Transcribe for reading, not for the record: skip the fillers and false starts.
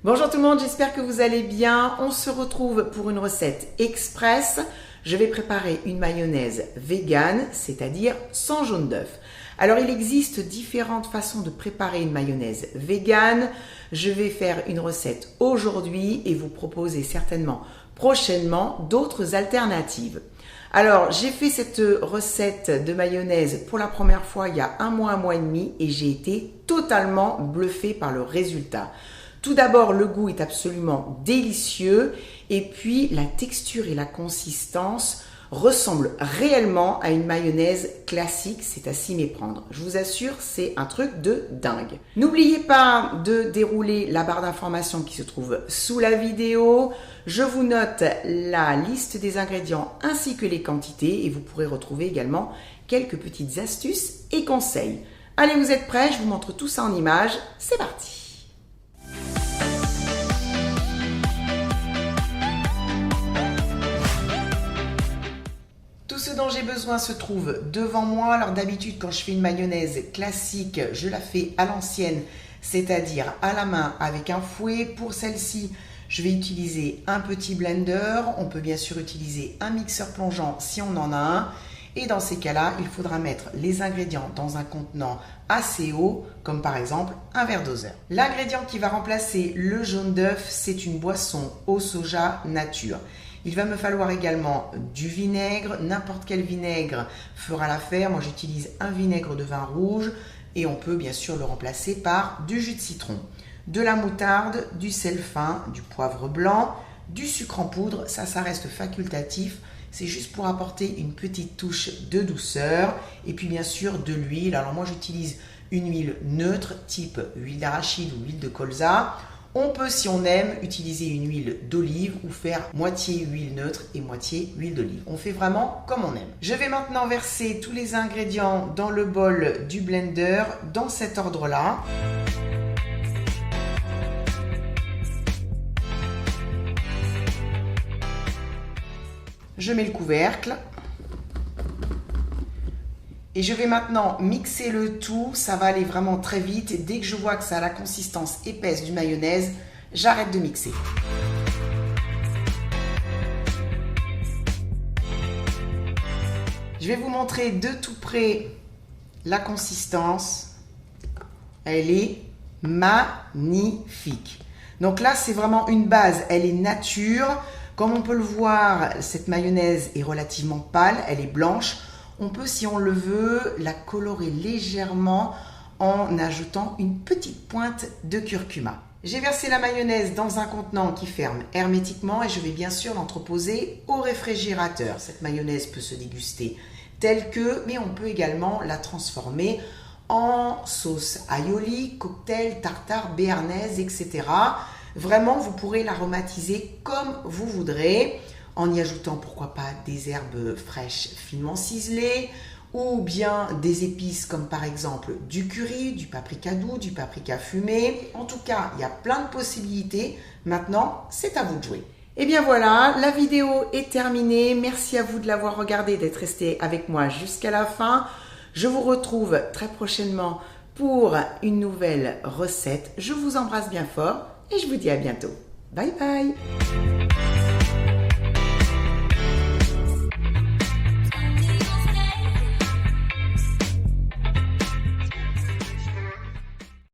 Bonjour tout le monde, j'espère que vous allez bien. On se retrouve pour une recette express. Je vais préparer une mayonnaise végane, c'est-à-dire sans jaune d'œuf. Alors il existe différentes façons de préparer une mayonnaise végane. Je vais faire une recette aujourd'hui et vous proposer certainement prochainement d'autres alternatives. Alors j'ai fait cette recette de mayonnaise pour la première fois il y a un mois et demi et j'ai été totalement bluffée par le résultat. Tout d'abord, le goût est absolument délicieux et puis la texture et la consistance ressemblent réellement à une mayonnaise classique, c'est à s'y méprendre. Je vous assure, c'est un truc de dingue. N'oubliez pas de dérouler la barre d'informations qui se trouve sous la vidéo. Je vous note la liste des ingrédients ainsi que les quantités et vous pourrez retrouver également quelques petites astuces et conseils. Allez, vous êtes prêts? Je vous montre tout ça en images. C'est parti! Tout ce dont j'ai besoin se trouve devant moi. Alors d'habitude, quand je fais une mayonnaise classique, je la fais à l'ancienne, c'est-à-dire à la main avec un fouet. Pour celle-ci, je vais utiliser un petit blender. On peut bien sûr utiliser un mixeur plongeant si on en a un. Et dans ces cas-là, il faudra mettre les ingrédients dans un contenant assez haut, comme par exemple un verre doseur. L'ingrédient qui va remplacer le jaune d'œuf, c'est une boisson au soja nature. Il va me falloir également du vinaigre, n'importe quel vinaigre fera l'affaire. Moi j'utilise un vinaigre de vin rouge et on peut bien sûr le remplacer par du jus de citron, de la moutarde, du sel fin, du poivre blanc, du sucre en poudre, ça reste facultatif. C'est juste pour apporter une petite touche de douceur et puis bien sûr de l'huile. Alors moi j'utilise une huile neutre type huile d'arachide ou huile de colza. On peut, si on aime, utiliser une huile d'olive ou faire moitié huile neutre et moitié huile d'olive. On fait vraiment comme on aime. Je vais maintenant verser tous les ingrédients dans le bol du blender dans cet ordre-là. Je mets le couvercle. Et je vais maintenant mixer le tout, ça va aller vraiment très vite. Et dès que je vois que ça a la consistance épaisse du mayonnaise, j'arrête de mixer. Je vais vous montrer de tout près la consistance. Elle est magnifique. Donc là, c'est vraiment une base, elle est nature. Comme on peut le voir, cette mayonnaise est relativement pâle, elle est blanche. On peut, si on le veut, la colorer légèrement en ajoutant une petite pointe de curcuma. J'ai versé la mayonnaise dans un contenant qui ferme hermétiquement et je vais bien sûr l'entreposer au réfrigérateur. Cette mayonnaise peut se déguster telle que, mais on peut également la transformer en sauce aioli, cocktail, tartare, béarnaise, etc. Vraiment, vous pourrez l'aromatiser comme vous voudrez, en y ajoutant pourquoi pas des herbes fraîches finement ciselées ou bien des épices comme par exemple du curry, du paprika doux, du paprika fumé. En tout cas, il y a plein de possibilités. Maintenant, c'est à vous de jouer. Et bien voilà, la vidéo est terminée. Merci à vous de l'avoir regardée, d'être resté avec moi jusqu'à la fin. Je vous retrouve très prochainement pour une nouvelle recette. Je vous embrasse bien fort et je vous dis à bientôt. Bye bye!